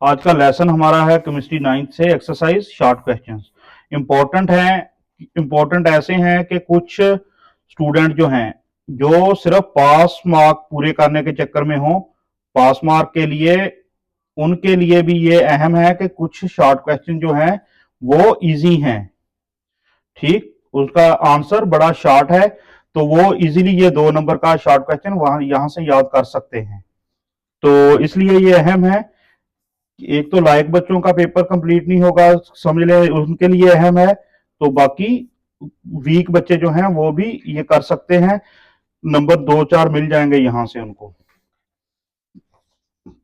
आज का लेसन हमारा है केमिस्ट्री 9th से एक्सरसाइज शॉर्ट क्वेश्चंस। इंपॉर्टेंट है, इंपॉर्टेंट ऐसे हैं कि कुछ स्टूडेंट जो हैं जो सिर्फ पास मार्क पूरे करने के चक्कर में हो, पास मार्क के लिए उनके लिए भी ये अहम है कि कुछ शॉर्ट क्वेश्चन जो हैं वो इजी हैं। ठीक, उसका आंसर बड़ा शॉर्ट है तो वो इजीली ये 2 नंबर का शॉर्ट क्वेश्चन वहां यहां से याद कर सकते हैं। तो इसलिए ये अहम है। एक तो लायक बच्चों का पेपर कंप्लीट नहीं होगा, समझ ले, उनके लिए अहम है। तो बाकी वीक बच्चे जो हैं वो भी ये कर सकते हैं, नंबर 2-4 मिल जाएंगे यहां से उनको।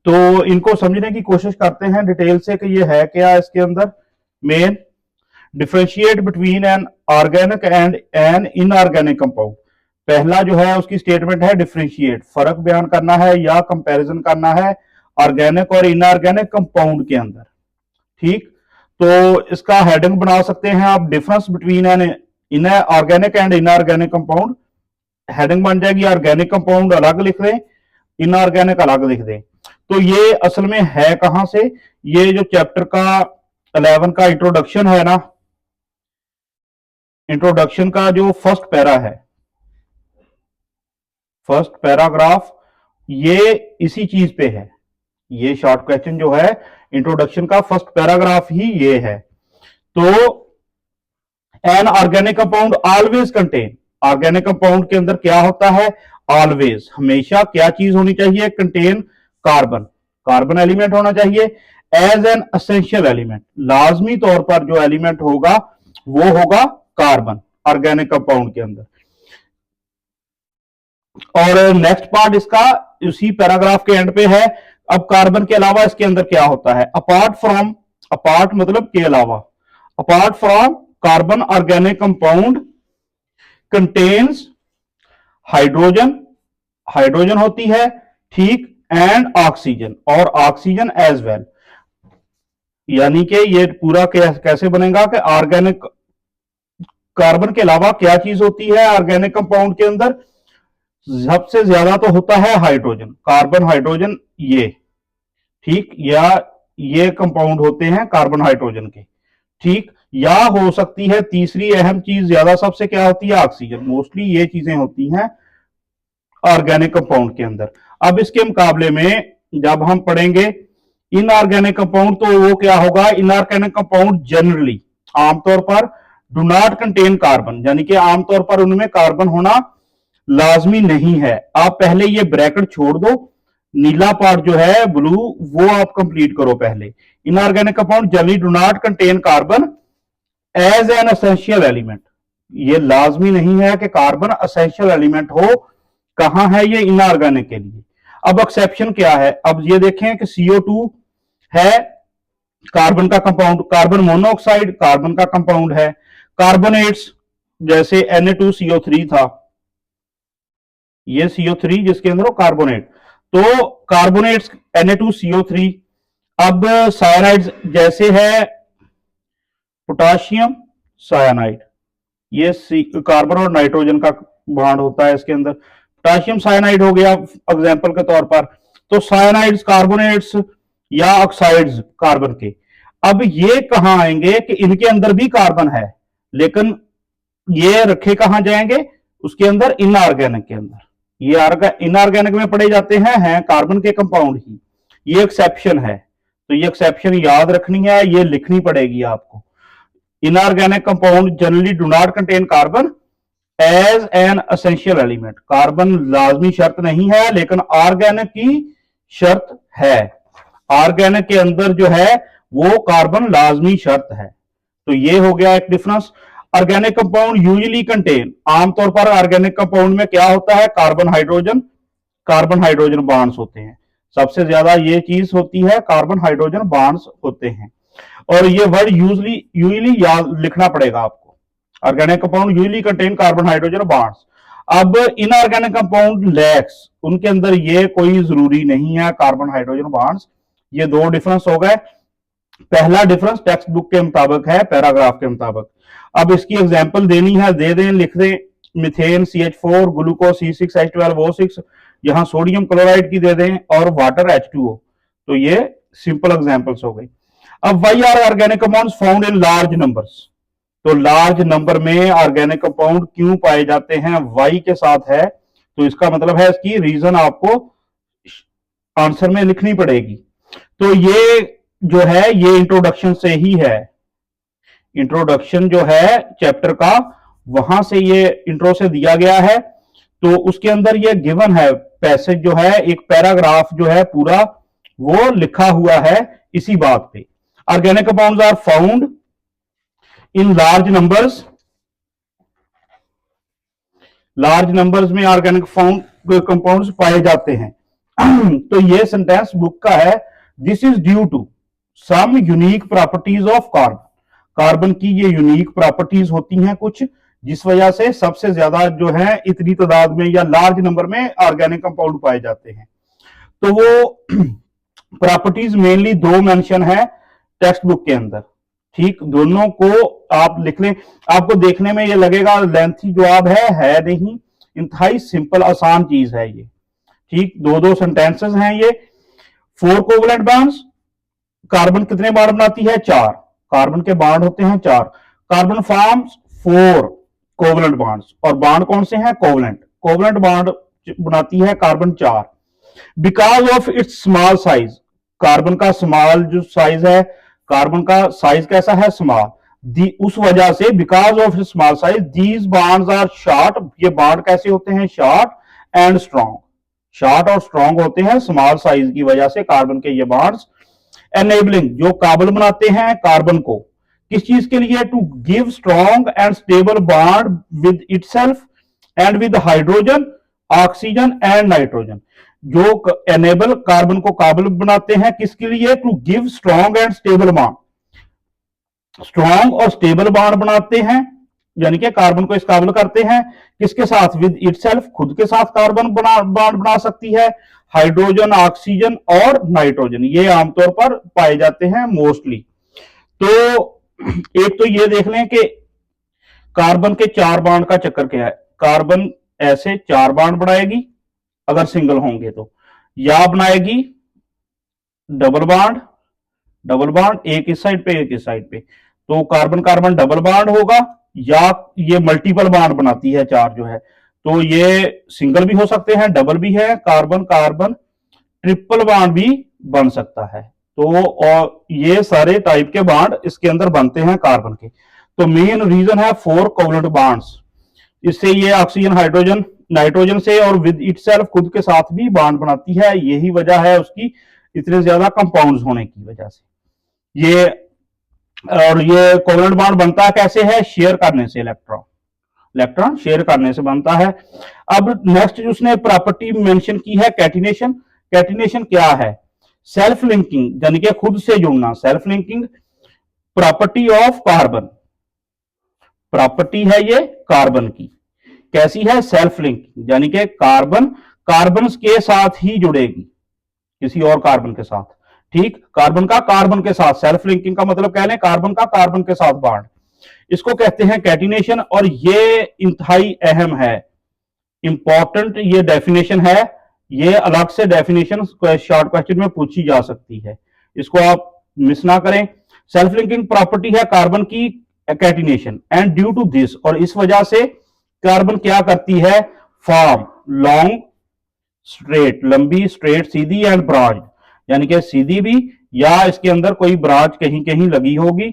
तो इनको समझने की कोशिश करते हैं डिटेल से कि ये है क्या इसके अंदर। Main differentiate between an organic and an inorganic compound. पहला जो है उसकी स्टेटमेंट है डिफरेंशिएट, फर्क बयान करना है या कंपैरिजन करना है ऑर्गेनिक और इनऑर्गेनिक कंपाउंड के अंदर। ठीक, तो इसका हेडिंग बना सकते हैं आप, difference between an inorganic and inorganic compound. Heading बन जाएगी ऑर्गेनिक कंपाउंड अलग लिख दें, इनऑर्गेनिक अलग लिख दें। तो ये असल में है कहां से, ये जो चैप्टर का 11 का इंट्रोडक्शन है ना, इंट्रोडक्शन का जो फर्स्ट पैरा है, फर्स्ट पैराग्राफ, ये इसी चीज पे है। ये शॉर्ट क्वेश्चन जो है इंट्रोडक्शन का फर्स्ट पैराग्राफ ही ये है। तो an organic compound always contain, organic compound के अंदर क्या होता है, ऑलवेज, हमेशा क्या चीज होनी चाहिए, कंटेन कार्बन, कार्बन एलिमेंट होना चाहिए एज एन एसेंशियल एलिमेंट। लाजमी तौर पर जो एलिमेंट होगा वो होगा कार्बन ऑर्गेनिक कंपाउंड के अंदर। और नेक्स्ट पार्ट इसका उसी पैराग्राफ के एंड पे है। अब कार्बन के अलावा इसके अंदर क्या होता है, अपार्ट फ्रॉम, अपार्ट मतलब के अलावा, apart from carbon organic compound contains hydrogen, hydrogen होती है, ठीक, एंड ऑक्सीजन, और ऑक्सीजन एज वेल। यानी कि ये पूरा कैसे बनेगा कि ऑर्गेनिक, कार्बन के अलावा क्या चीज होती है ऑर्गेनिक कंपाउंड के अंदर, सबसे ज्यादा तो होता है हाइड्रोजन, कार्बन हाइड्रोजन, ये ठीक, या ये कंपाउंड होते हैं कार्बन हाइड्रोजन के। ठीक, या हो सकती है तीसरी अहम चीज ज्यादा सबसे क्या होती है, ऑक्सीजन। मोस्टली ये चीजें होती हैं ऑर्गेनिक कंपाउंड के अंदर। अब इसके मुकाबले में जब हम पढ़ेंगे इनऑर्गेनिक कंपाउंड, तो वो क्या होगा, इनऑर्गेनिक कंपाउंड जनरली आमतौर पर डू नॉट कंटेन कार्बन, यानी कि आमतौर पर उनमें कार्बन होना लाजमी नहीं है। आप पहले ये ब्रैकेट छोड़ दो, नीला पार्ट जो है ब्लू वो आप कंप्लीट करो पहले। Inorganic compound generally do not contain carbon as an essential element, ये लाजमी नहीं है कि कार्बन एसेंशियल एलिमेंट हो। कहां है ये, इनऑर्गेनिक के लिए। अब एक्सेप्शन क्या है, अब ये देखें कि CO2 है कार्बन का कंपाउंड, कार्बन मोनोऑक्साइड कार्बन का कंपाउंड है, कार्बोनेट्स जैसे Na2CO3 था, ये CO3 जिसके अंदर वो कार्बोनेट, तो कार्बोनेट्स Na2CO3। अब साइनाइड्स जैसे है पोटाशियम साइनाइड, ये कार्बन और नाइट्रोजन का बॉन्ड होता है इसके अंदर, पोटाशियम साइनाइड हो गया एग्जांपल के तौर पर। तो साइनाइड्स कार्बोनेट्स या ऑक्साइड्स कार्बन के। अब ये कहां आएंगे कि इनके अंदर भी कार्बन है, लेकिन ये रखे कहां जाएंगे, उसके अंदर इनऑर्गेनिक के अंदर। ये इनऑर्गेनिक में पढ़े जाते हैं कार्बन के कंपाउंड ही, ये एक्सेप्शन है। तो ये एक्सेप्शन याद रखनी है, ये लिखनी पड़ेगी आपको। Inorganic compound generally do not contain carbon as an essential element, carbon लाजमी शर्त नहीं है लेकिन ऑर्गेनिक की शर्त है। ऑर्गेनिक के अंदर जो है वो कार्बन लाजमी शर्त है। तो ये हो गया एक difference. Organic compound usually contain, आमतौर पर ऑर्गेनिक कंपाउंड में क्या होता है, कार्बन हाइड्रोजन बॉन्ड्स होते हैं, सबसे ज्यादा ये चीज होती है, कार्बन हाइड्रोजन बॉन्ड्स होते हैं। और ये वर्ड यूजुअली याद लिखना पड़ेगा आपको, organic compound usually contain carbon hydrogen bonds. अब इनऑर्गेनिक कंपाउंड लैक्स, उनके अंदर ये कोई जरूरी नहीं है कार्बन हाइड्रोजन बॉन्ड्स। ये दो डिफरेंस हो गए। पहला डिफरेंस टेक्स्ट बुक के मुताबिक है, पैराग्राफ के मुताबिक। अब इसकी एग्जांपल देनी है, दे दें, लिख दें, मिथेन CH4, ग्लूकोज C6H12O6, यहां सोडियम क्लोराइड की दे दें, और वाटर H2O। तो ये सिंपल एग्जांपल्स हो गई। अब why are organic compounds found in large numbers, तो लार्ज नंबर में ऑर्गेनिक कंपाउंड क्यों पाए जाते हैं, वाई के साथ है, तो इसका मतलब है इसकी रीजन आपको आंसर में लिखनी पड़ेगी। तो ये जो है ये इंट्रोडक्शन से ही है, इंट्रोडक्शन जो है चैप्टर का वहां से ये इंट्रो से दिया गया है। तो उसके अंदर ये गिवन है पैसेज जो है, एक पैराग्राफ जो है पूरा वो लिखा हुआ है इसी बात पे। Organic compounds are found in large numbers, large numbers में ऑर्गेनिक कंपाउंड्स पाए जाते हैं। तो ये सेंटेंस बुक का है, this is due to some unique properties of carbon, carbon की ये यूनिक प्रॉपर्टीज होती हैं कुछ, जिस वजह से सबसे ज्यादा जो है इतनी तादाद में या लार्ज नंबर में ऑर्गेनिक कंपाउंड पाए जाते हैं। तो वो प्रॉपर्टीज मेनली दो मेंशन है टेक्स्ट बुक के अंदर, ठीक, दोनों को आप लिख लें। आपको देखने में ये लगेगा लेंथी जवाब है नहीं, इंतहाई सिंपल आसान चीज है ये, ठीक। दो दो सेंटेंसेस हैं ये। 4 कोवलेंट बॉन्ड्स, कार्बन कितने बॉन्ड बनाती है, 4, कार्बन के बॉन्ड होते हैं 4, कार्बन फॉर्म्स 4 कोवलेंट बॉन्ड्स, और बॉन्ड कौन से हैं, कोवलेंट, कोवलेंट बॉन्ड बनाती है carbon 4। Because of its small size, carbon का स्मॉल जो साइज है, कार्बन का साइज कैसा है, स्मॉल, उस वजह से because of small size these bonds are short, ये बॉन्ड कैसे होते हैं, शॉर्ट एंड स्ट्रॉन्ग, शॉर्ट और स्ट्रॉन्ग होते हैं स्मॉल साइज की वजह से कार्बन के ये बॉन्ड्स। एनेबलिंग, जो काबिल बनाते हैं कार्बन को किस चीज के लिए, to give strong and stable bond with itself and with hydrogen, oxygen and nitrogen, जो एनेबल कार्बन को काबिल बनाते हैं किसके लिए, to give strong and stable bond, strong और स्टेबल बॉन्ड बनाते हैं, यानी कि कार्बन को इस काबिल करते हैं किसके साथ, विद इटसेल्फ, खुद के साथ कार्बन बॉन्ड बना सकती है, हाइड्रोजन, ऑक्सीजन और नाइट्रोजन, ये आमतौर पर पाए जाते हैं मोस्टली। तो एक तो ये देख लें कि कार्बन के 4 बॉन्ड का चक्कर क्या है, कार्बन ऐसे 4 बॉन्ड बनाएगी अगर सिंगल होंगे तो, या बनाएगी डबल बॉन्ड, डबल बॉन्ड एक इस साइड पे एक इस साइड पे, तो कार्बन कार्बन डबल बॉन्ड होगा, या ये मल्टीपल बॉन्ड बनाती है 4 जो है, तो ये सिंगल भी हो सकते हैं, डबल भी है, कार्बन कार्बन ट्रिपल बॉन्ड भी बन सकता है। तो और ये सारे टाइप के बॉन्ड इसके अंदर बनते हैं कार्बन के। तो मेन रीजन है 4 कोवलेंट बॉन्ड्स, इससे ये ऑक्सीजन, हाइड्रोजन, नाइट्रोजन से और विद इटसेल्फ खुद के साथ भी बॉन्ड बनाती है, यही वजह है उसकी इतने ज्यादा कंपाउंड्स होने की वजह से। ये और ये कोवलेंट बॉन्ड बनता कैसे है, शेयर करने से, इलेक्ट्रॉन, इलेक्ट्रॉन शेयर करने से बनता है। अब नेक्स्ट उसने प्रॉपर्टी मेंशन की है कैटिनेशन। कैटिनेशन क्या है, सेल्फ लिंकिंग, यानी कि खुद से जुड़ना, self linking property of carbon, property है ये कार्बन की, कैसी है, सेल्फ लिंकिंग, यानी कि कार्बन कार्बन के साथ ही जुड़ेगी किसी और कार्बन के साथ, ठीक, कार्बन का कार्बन के साथ, सेल्फ लिंकिंग का मतलब कह लें कार्बन का कार्बन के साथ बॉन्ड, इसको कहते हैं कैटिनेशन। और ये इंतहाई अहम है, इंपॉर्टेंट ये डेफिनेशन है, ये अलग से डेफिनेशन शॉर्ट क्वेश्चन में पूछी जा सकती है, इसको आप मिस ना करें। सेल्फ लिंकिंग प्रॉपर्टी है कार्बन की catenation, and due to this, और इस वजह से कार्बन क्या करती है, फॉर्म लॉन्ग स्ट्रेट, लंबी स्ट्रेट सीधी, एंड ब्रांच, यानी कि सीधी भी या इसके अंदर कोई ब्रांच कहीं कहीं लगी होगी,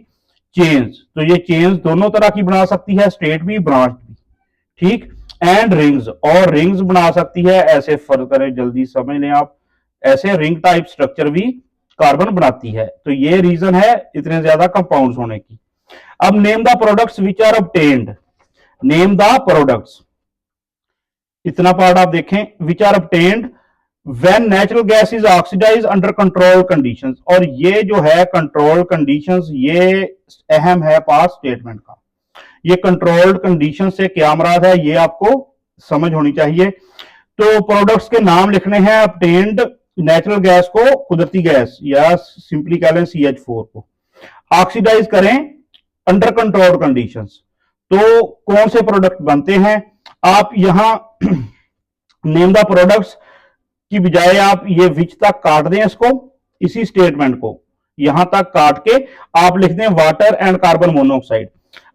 चेन्स, तो ये चेन्स दोनों तरह की बना सकती है, स्ट्रेट भी ब्रांच भी, ठीक, एंड रिंग्स, और रिंग्स बना सकती है, ऐसे फर्क करें जल्दी समझ लें आप, ऐसे रिंग टाइप स्ट्रक्चर भी कार्बन बनाती है। तो ये रीजन है इतने ज्यादा कंपाउंड्स होने की। अब name the products which are obtained, name the products, इतना पार्ट आप देखें, which are obtained when natural gas is oxidise under control conditions, और ये जो है कंट्रोल कंडीशंस, ये अहम है पास स्टेटमेंट का, ये कंट्रोल्ड कंडीशन से क्या मुराद है ये आपको समझ होनी चाहिए। तो प्रोडक्ट्स के नाम लिखने हैं, ऑब्टेन्ड नेचुरल गैस को कुदरती गैस या सिंपली कह लें CH4 को ऑक्सीडाइज करें अंडर कंट्रोल कंडीशंस, तो कौन से प्रोडक्ट बनते हैं, आप यहां नेम द प्रोडक्ट्स की बजाय आप ये विच तक काट दें इसको, इसी स्टेटमेंट को यहां तक काट के आप लिख दें वाटर एंड कार्बन मोनोऑक्साइड।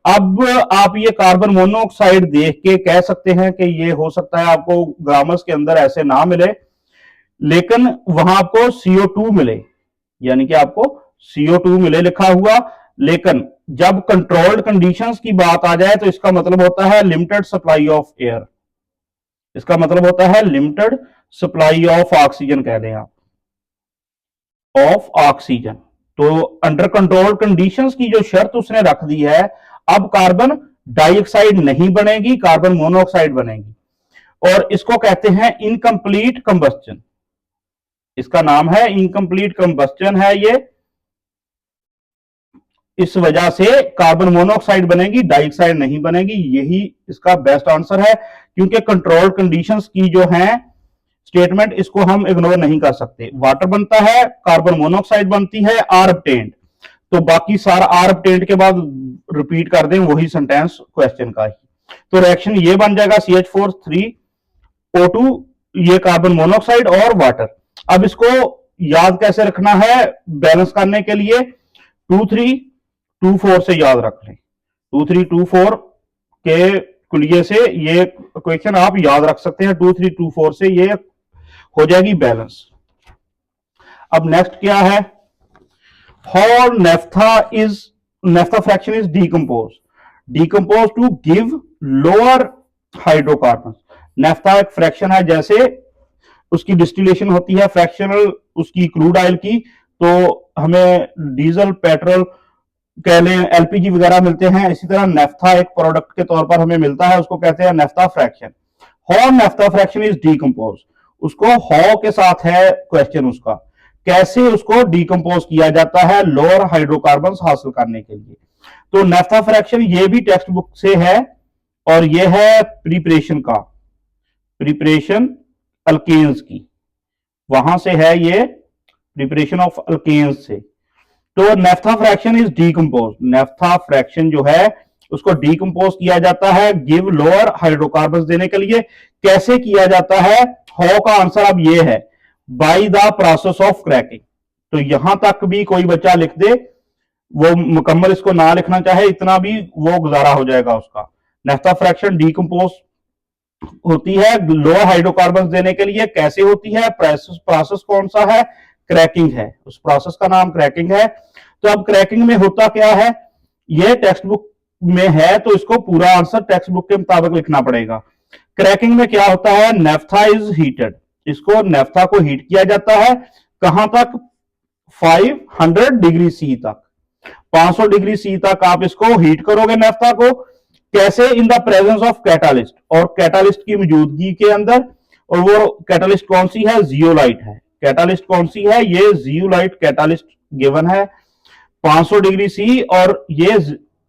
अब आप ये कार्बन मोनोऑक्साइड देख के कह सकते हैं कि ये हो सकता है आपको ग्रामर्स के अंदर ऐसे ना मिले, लेकिन वहां आपको CO2 मिले, यानी कि आपको CO2 मिले लिखा हुआ। लेकिन जब कंट्रोल्ड कंडीशंस की बात आ जाए तो इसका मतलब होता है लिमिटेड सप्लाई ऑफ एयर, इसका मतलब होता है लिमिटेड सप्लाई ऑफ ऑक्सीजन कह दें आप, ऑफ ऑक्सीजन। तो अंडर कंट्रोल्ड कंडीशंस की जो शर्त उसने रख दी है, अब कार्बन डाइऑक्साइड नहीं बनेगी, कार्बन मोनोऑक्साइड बनेगी, और इसको कहते हैं इनकम्प्लीट कंबस्टन। इसका नाम है इनकम्प्लीट कंबस्टन है ये। इस वजह से कार्बन मोनोऑक्साइड बनेगी, डाइऑक्साइड नहीं बनेगी। यही इसका बेस्ट आंसर है, क्योंकि कंट्रोल कंडीशंस की जो है स्टेटमेंट, इसको हम इग्नोर नहीं कर सकते। वाटर बनता है, कार्बन मोनोऑक्साइड बनती है, आर ऑब्टेन्ड, तो बाकी सारा आर ऑब्टेन्ड के बाद रिपीट कर दें वही सेंटेंस क्वेश्चन का ही। तो रिएक्शन ये बन जाएगा CH4 3O2, ये कार्बन मोनोऑक्साइड और वाटर। अब इसको याद कैसे रखना है बैलेंस करने के लिए, 2-3-2-4 से याद रख लें। 2-3-2-4 के कुलिये से ये क्वेश्चन आप याद रख सकते हैं, 2-3-2-4 से ये हो जाएगी बैलेंस। अब नेक्स्ट क्या है, how naphtha fraction is decompose to give lower hydrocarbon. Naphtha एक फ्रैक्शन है, जैसे उसकी डिस्टिलेशन होती है फ्रैक्शनल उसकी क्रूड ऑयल की, तो हमें डीजल पेट्रोल कह लें LPG वगैरह मिलते हैं, इसी तरह नेफ्था एक प्रोडक्ट के तौर पर हमें मिलता है, उसको कहते हैं naphtha fraction. How naphtha fraction is decompose, उसको हाउ के साथ है क्वेश्चन उसका, कैसे उसको डीकंपोज किया जाता है लोअर हाइड्रोकार्बन हासिल करने के लिए। तो नेफ्था फ्रैक्शन ये भी टेक्स्ट बुक से है, और ये है प्रिपरेशन का, प्रिपरेशन अल्केन्स की, वहां से है ये प्रिपरेशन ऑफ अल्केन्स से। तो naphtha fraction is decompose, naphtha fraction जो है उसको डीकंपोज किया जाता है गिव लोअर हाइड्रोकार्बन देने के लिए। कैसे किया जाता है, हाउ का आंसर अब ये है, by the process of cracking. तो यहां तक भी कोई बच्चा लिख दे, वो मुकम्मल इसको ना लिखना चाहे, इतना भी वो गुजारा हो जाएगा उसका। नेफ्था फ्रैक्शन डीकंपोज होती है लोअर हाइड्रोकार्बन देने के लिए। कैसे होती है, प्रोसेस कौन सा है, क्रैकिंग है, उस प्रोसेस का नाम क्रैकिंग है। तो अब क्रैकिंग में होता क्या है, ये टेक्स्ट बुक में है, तो इसको पूरा आंसर टेक्स्ट बुक के मुताबिक लिखना पड़ेगा। क्रैकिंग में क्या होता है, नेफ्था इज हीटेड, इसको नेफ्था को हीट किया जाता है, कहां तक, 500 डिग्री सी तक, 500 डिग्री सी तक आप इसको हीट करोगे नेफ्था को। कैसे, in the presence of catalyst, और कैटालिस्ट की मौजूदगी के अंदर, और वो कैटालिस्ट कौन सी है, जियोलाइट है। कैटालिस्ट कौन सी है, ये जियोलाइट कैटालिस्ट गिवन है, 500 डिग्री सी, और ये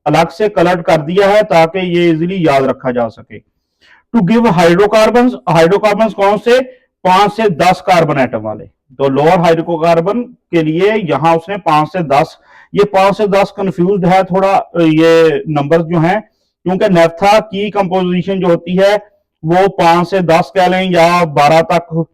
अलग से कलर कर दिया है ताकि ये इजीली याद रखा जा सके। टू गिव हाइड्रोकार्बन, हाइड्रोकार्बन कौन से, 5 से 10 कार्बन एटम वाले। तो लोअर हाइड्रोकार्बन के लिए यहां उसने 5 से 10, ये 5 से 10 कंफ्यूज है थोड़ा ये नंबर जो हैं, क्योंकि नेफ्था की कंपोजिशन जो होती है वो 5 से 10 कह लें या 12 तक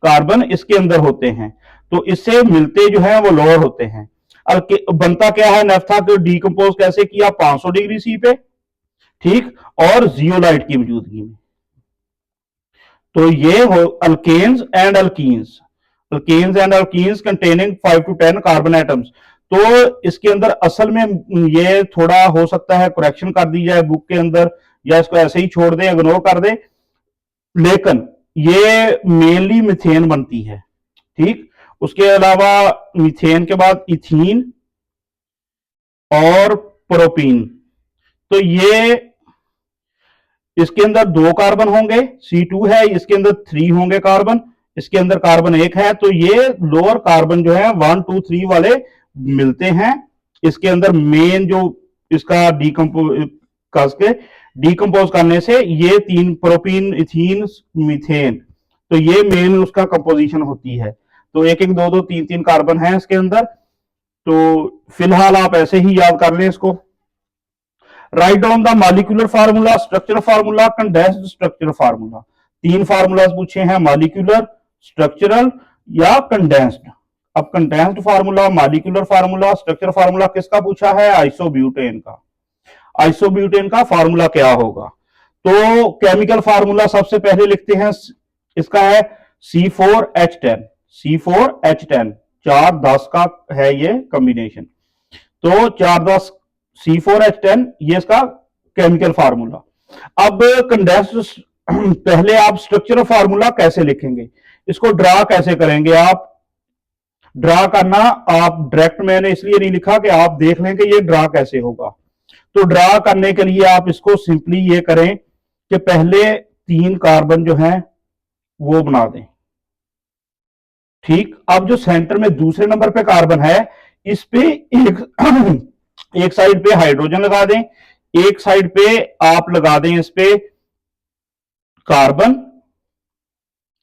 कार्बन इसके अंदर होते हैं, तो इससे मिलते जो है वो लोअर होते हैं। अब बनता क्या है नेफ्था को डीकंपोज कैसे किया, 500 डिग्री सी पे, ठीक, और जियोलाइट की मौजूदगी में। तो ये हो alkanes and alkenes, alkanes and alkenes containing 5 to 10 carbon atoms. तो इसके अंदर असल में ये थोड़ा हो सकता है करेक्शन कर दी जाए बुक के अंदर, या इसको ऐसे ही छोड़ दे, इग्नोर कर दे, लेकिन ये मेनली मिथेन बनती है, ठीक। उसके अलावा मिथेन के बाद इथीन और प्रोपीन, तो ये इसके अंदर 2 कार्बन होंगे, C2 है, इसके अंदर 3 होंगे कार्बन, इसके अंदर कार्बन 1 है, तो ये लोअर कार्बन जो है 1 2 3 वाले मिलते हैं इसके अंदर। मेन जो इसका डीकंपोज करने से ये 3 प्रोपीन, इथीन, मीथेन, तो ये मेन उसका कंपोजिशन होती है। तो 1 1 2 2 3 3 कार्बन है इसके अंदर। तो फिलहाल आप ऐसे ही याद कर लें इसको। Write down the molecular formula, structure formula, condensed structure formula. 3 formulas पूछे हैं, मॉलिक्यूलर, स्ट्रक्चरल या कंडेंस्ड। अब condensed formula, molecular formula, structure formula किसका पूछा है? आइसोब्यूटेन का। आइसोब्यूटेन का फार्मूला क्या होगा? तो केमिकल फार्मूला सबसे पहले लिखते हैं, इसका है C4H10। C4H10 4-10 का है ये कॉम्बिनेशन। तो 4-10 C4H10 ये इसका केमिकल फार्मूला। अब कंडेंस्ड पहले आप स्ट्रक्चरल फार्मूला कैसे लिखेंगे, इसको ड्रा कैसे करेंगे? आप ड्रा करना, आप डायरेक्ट मैंने इसलिए नहीं लिखा कि आप देख लें कि ये ड्रा कैसे होगा। तो ड्रा करने के लिए आप इसको सिंपली ये करें कि पहले 3 कार्बन जो हैं वो बना दें। ठीक, अब जो सेंटर में दूसरे नंबर पे कार्बन है, इस पे एक साइड पे हाइड्रोजन लगा दें, एक साइड पे आप लगा दें इस पे कार्बन,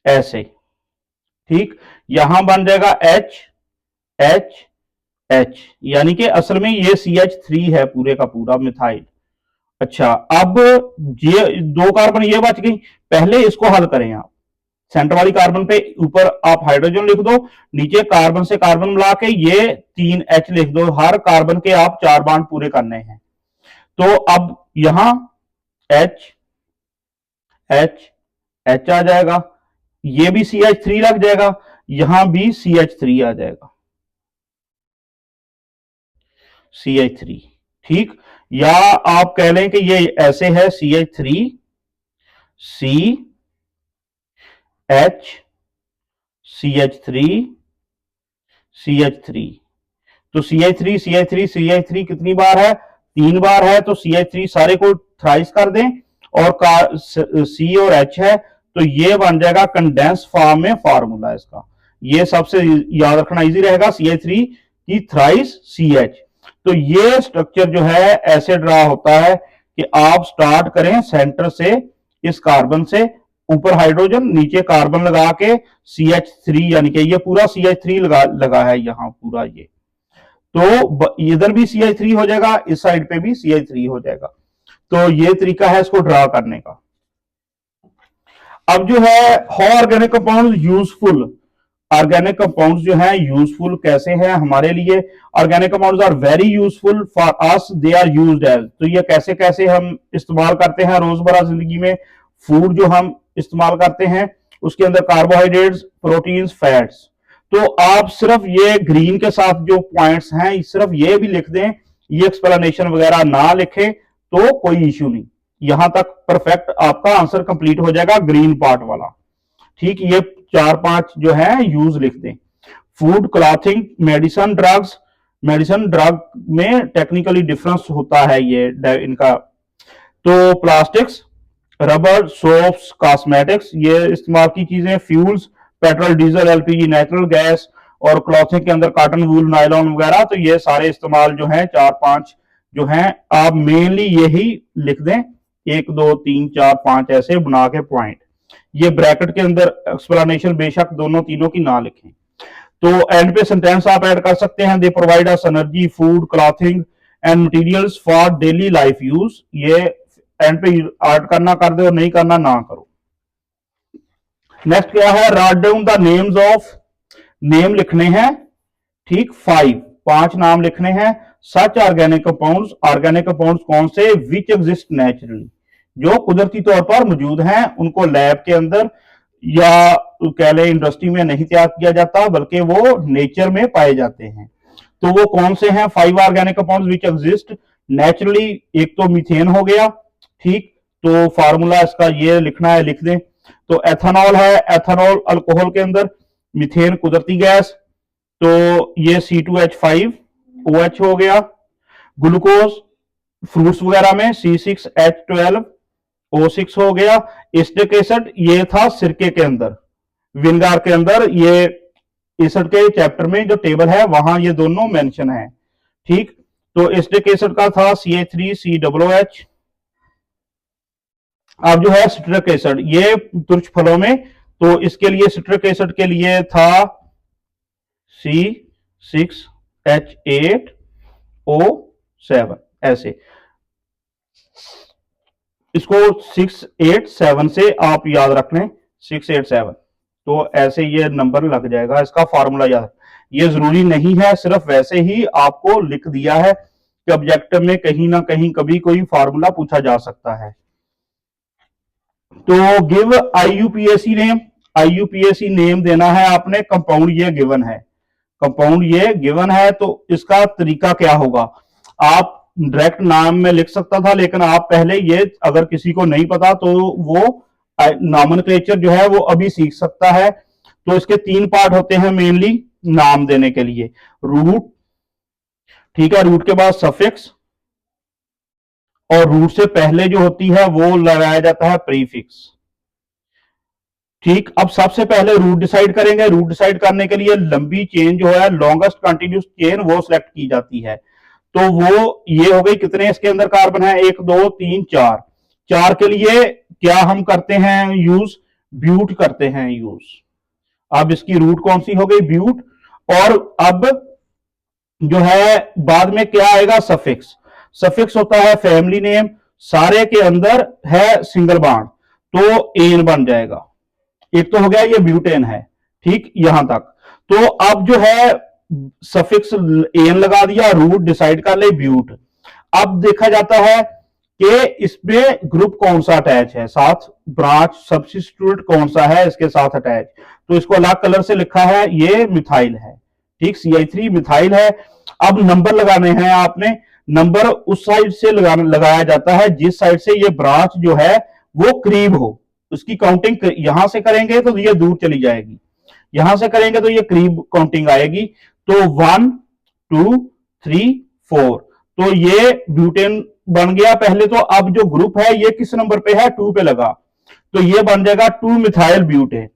ऐसे। ठीक, यहां बन जाएगा H, यानी कि असल में ये CH3 है पूरे का पूरा मिथाइल। अच्छा, अब ये 2 कार्बन ये बच गई, पहले इसको हल करें आप। सेंटर वाली कार्बन पे ऊपर आप हाइड्रोजन लिख दो, नीचे कार्बन से कार्बन मिला के ये 3H लिख दो। हर कार्बन के आप 4 बांड पूरे करने हैं। तो अब यहां H आ जाएगा, ये भी CH3 लग जाएगा, यहां भी CH3 आ जाएगा, CH3। ठीक, या आप कह लें कि ये ऐसे है CH3 CH3 तो CH3 कितनी बार है? 3 बार है। तो CH3 सारे को थ्राइस कर दें, और C और H है, तो ये बन जाएगा कंडेंस फॉर्म में फार्मूला इसका। ये सबसे याद रखना इजी रहेगा, CH3 की थ्राइस CH। तो ये स्ट्रक्चर जो है ऐसे ड्रा होता है कि आप स्टार्ट करें सेंटर से, इस कार्बन से, ऊपर हाइड्रोजन, नीचे कार्बन लगा के CH3, यानी कि ये पूरा CH3 लगा है यहां पूरा ये। तो इधर भी CH3 हो जाएगा, इस साइड पे भी CH3 हो जाएगा। तो ये तरीका है इसको ड्रा करने का। अब जो है how organic compound useful, organic compounds जो है यूजफुल कैसे हैं हमारे लिए? Organic compounds are very useful for us, they are used as. तो ये कैसे कैसे हम इस्तेमाल करते हैं रोजमर्रा जिंदगी में? फूड जो हम इस्तेमाल करते हैं उसके अंदर कार्बोहाइड्रेट्स, प्रोटीन्स, फैट्स। तो आप सिर्फ ये ग्रीन के साथ जो पॉइंट्स हैं सिर्फ ये भी लिख दें, ये एक्सप्लेनेशन वगैरह ना लिखें तो कोई इश्यू नहीं, यहां तक परफेक्ट आपका आंसर कंप्लीट हो जाएगा ग्रीन पार्ट वाला। ठीक, ये 4-5 जो है यूज लिख दें। Food, clothing, medicine, drugs. Medicine drug में टेक्निकली डिफरेंस होता है ये इनका। तो प्लास्टिक्स, रबर, सोप्स, कॉस्मेटिक्स, ये इस्तेमाल की चीजें। Fuels, petrol, diesel, LPG, natural gas, और क्लॉथिंग के अंदर कॉटन, वूल, नायलॉन वगैरह। तो ये सारे इस्तेमाल जो है 4-5 जो है आप मेनली यही लिख दें, 1 2 3 4 5 ऐसे बना के पॉइंट। ये ब्रैकेट के अंदर एक्सप्लेनेशन बेशक दोनों तीनों की ना लिखें। तो एंड पे सेंटेंस आप ऐड कर सकते हैं, they provide us energy, food, clothing and materials for daily life use. ये एंड पे ऐड करना कर दो, नहीं करना ना करो। नेक्स्ट क्या है? Write down the names of, name लिखने हैं। ठीक, 5 नाम लिखने हैं। सच ऑर्गेनिक कंपाउंड्स, ऑर्गेनिक कंपाउंड्स कौन से? विच एग्जिस्ट नेचुरली, जो कुदरती तौर पर मौजूद हैं, उनको लैब के अंदर या कह लें इंडस्ट्री में नहीं तैयार किया जाता, बल्कि वो नेचर में पाए जाते हैं। तो वो कौन से हैं? 5 organic compounds which exist naturally. एक तो मीथेन हो गया। ठीक, तो फार्मूला इसका ये लिखना है, लिख दें। तो एथेनॉल है, एथेनॉल अल्कोहल के अंदर, मीथेन कुदरती गैस, तो ये C2H5OH हो गया। ग्लूकोज फ्रूट्स वगैरह में C6H12O6 हो गया। एसिटिक एसिड ये था सिरके के अंदर, विनेगर के अंदर, ये एसिड के चैप्टर में जो टेबल है वहां ये दोनों मेंशन है। ठीक, तो एसिटिक एसिड का था CH3COOH। अब जो है सिट्रिक एसिड, ये तुर्च फलों में, तो इसके लिए सिट्रिक एसिड के लिए था C6H8O7 ऐसे। इसको 687 से आप याद रख लें, 687। तो ऐसे ये नंबर लग जाएगा, इसका फार्मूला याद। ये जरूरी नहीं है, सिर्फ वैसे ही आपको लिख दिया है कि ऑब्जेक्टिव में कहीं ना कहीं कभी कोई फार्मूला पूछा जा सकता है। तो give IUPAC name, IUPAC name देना है आपने, कंपाउंड ये गिवन है, कंपाउंड ये गिवन है, तो इसका तरीका क्या होगा, आप डायरेक्ट नाम में लिख सकता था, लेकिन आप पहले ये, अगर किसी को नहीं पता तो वो नॉमेनक्लेचर जो है वो अभी सीख सकता है। तो इसके 3 पार्ट होते हैं मेनली नाम देने के लिए, रूट, ठीक है, रूट के बाद सफिक्स, और रूट से पहले जो होती है वो लगाया जाता है प्रीफिक्स। ठीक, अब सबसे पहले रूट डिसाइड करेंगे। रूट डिसाइड करने के लिए लंबी चेन जो है, लॉन्गेस्ट कंटिन्यूस चेन, वो सिलेक्ट की जाती है। तो वो ये हो गई, कितने इसके अंदर कार्बन है, 1 2 3 4, 4 के लिए क्या हम करते हैं यूज, ब्यूट करते हैं यूज। अब इसकी रूट कौन सी हो गई, ब्यूट। और अब जो है बाद में क्या आएगा, सफिक्स। सफिक्स होता है फैमिली नेम, सारे के अंदर है सिंगल बॉन्ड, तो एन बन जाएगा। एक तो हो गया ये ब्यूटेन है, ठीक, यहां तक। तो अब जो है सफिक्स एन लगा दिया, रूट डिसाइड कर ले ब्यूट। अब देखा जाता है कि इसमें ग्रुप कौन सा अटैच है, साथ ब्रांच सब्स्टिट्यूट कौन सा है इसके साथ अटैच, तो इसको अलग कलर से लिखा है, ये मिथाइल है, ठीक, CH3 मिथाइल है। अब नंबर लगाने हैं आपने, नंबर उस साइड से लगाया जाता है जिस साइड से ये ब्रांच जो है वो करीब हो। उसकी काउंटिंग यहां से करेंगे तो ये दूर चली जाएगी, यहां से करेंगे तो ये करीब काउंटिंग आएगी। तो 1 2 3 4, तो ये ब्यूटेन बन गया पहले। तो अब जो ग्रुप है ये किस नंबर पे है, 2 पे लगा, तो ये बन जाएगा 2 मिथाइल ब्यूटेन।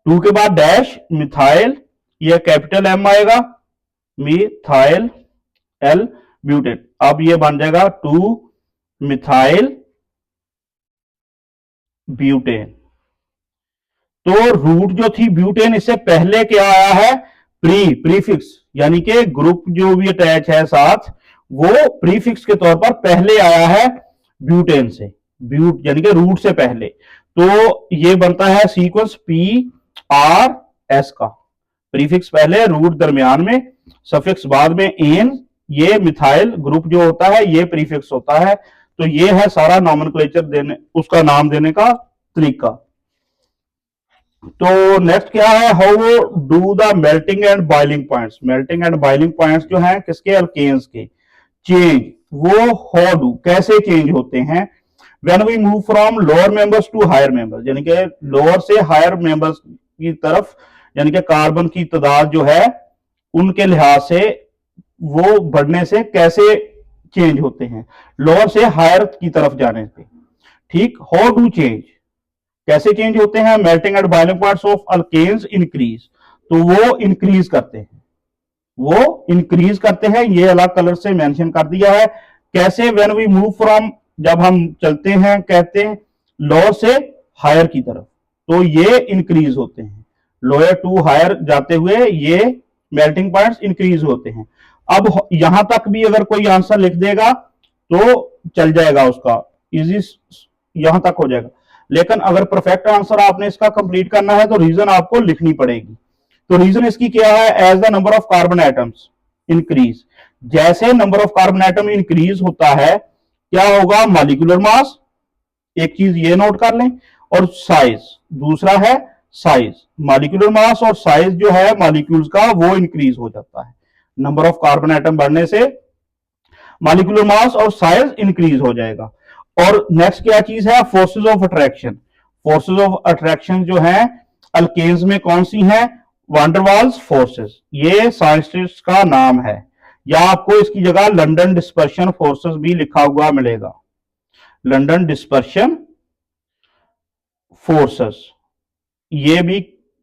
2 के बाद डैश मिथाइल, ये कैपिटल M आएगा, मिथाइल L ब्यूटेन। अब ये बन जाएगा 2 मिथाइल ब्यूटेन। तो रूट जो थी ब्यूटेन, इससे पहले क्या आया है, प्रीफिक्स, यानी कि ग्रुप जो भी अटैच है साथ, वो प्रीफिक्स के तौर पर पहले आया है ब्यूटेन से, ब्यूट यानी कि रूट से पहले। तो ये बनता है सीक्वेंस PRS का, प्रीफिक्स पहले, रूट दरमियान में, सफिक्स बाद में, एन, ये मिथाइल ग्रुप जो होता है ये प्रीफिक्स होता है। तो ये है सारा नॉमेनक्लेचर देने, उसका नाम देने का तरीका। तो नेक्स्ट क्या है, how do the melting and boiling points. Melting and boiling points जो हैं किसके, अल्केन्स के, चेंज, वो हाउ डू कैसे चेंज होते हैं, when we move from lower members to higher members, यानी कि लोअर से हायर मेंबर्स की तरफ, यानी कि कार्बन की तादाद जो है उनके लिहाज से वो बढ़ने से कैसे चेंज होते हैं, लोअर से हायर की तरफ जाने से, ठीक। हाउ डू चेंज, कैसे चेंज होते हैं, melting and boiling points of alkanes increase, तो वो इंक्रीज करते हैं, वो इंक्रीज करते हैं, ये अलग कलर से मेंशन कर दिया है। कैसे, व्हेन वी मूव फ्रॉम, जब हम चलते हैं कहते हैं लोअर से हायर की तरफ, तो ये इंक्रीज होते हैं, लोअर टू हायर जाते हुए ये मेल्टिंग पॉइंट्स इंक्रीज होते हैं। अब यहां तक भी अगर कोई आंसर लिख देगा तो चल जाएगा, उसका इजी यहां तक हो जाएगा। लेकिन अगर परफेक्ट आंसर आपने इसका कंप्लीट करना है तो रीजन आपको लिखनी पड़ेगी। तो रीजन इसकी क्या है, as the number of carbon atoms increase, जैसे number of carbon atom increase होता है क्या होगा, मॉलिक्यूलर मास, एक चीज ये नोट कर लें, और साइज, दूसरा है साइज, मॉलिक्यूलर मास और साइज जो है मॉलिक्यूल्स का वो इंक्रीज हो जाता है। नंबर ऑफ कार्बन एटम बढ़ने से मॉलिक्यूलर मास और साइज इंक्रीज हो जाएगा। और नेक्स्ट क्या चीज है, forces of attraction. Forces of attraction जो है अल्केन्स में कौन सी है, वान डेर वाल्स फोर्सेस, ये साइंटिस्ट का नाम है, या आपको इसकी जगह लंदन डिस्पर्शन फोर्सेस भी लिखा हुआ मिलेगा, लंदन डिस्पर्शन फोर्सेस, ये भी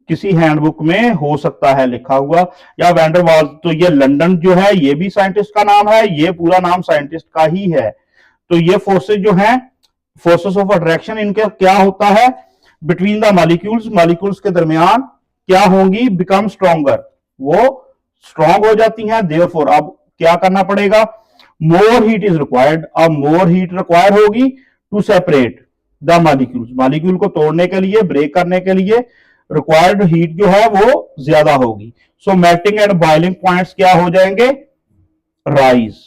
किसी हैंडबुक में हो सकता है लिखा हुआ, या वैन डेर वाल्स। तो ये लंदन जो है ये भी साइंटिस्ट का नाम है, ये पूरा नाम साइंटिस्ट का ही है। तो ये फोर्सेस जो हैं, फोर्सेस ऑफ अट्रैक्शन, इनके क्या होता है, बिटवीन द मॉलिक्यूल्स, मॉलिक्यूल्स के दरमियान क्या होंगी, बिकम स्ट्रॉन्गर, वो स्ट्रॉन्ग हो जाती हैं। देयरफॉर अब क्या करना पड़ेगा, मोर हीट इज रिक्वायर्ड, अब मोर हीट रिक्वायर होगी to separate the molecules, molecule को तोड़ने के लिए, ब्रेक करने के लिए रिक्वायर्ड हीट जो है वो ज्यादा होगी। सो मेल्टिंग एंड बॉइलिंग पॉइंट्स क्या हो जाएंगे, राइज।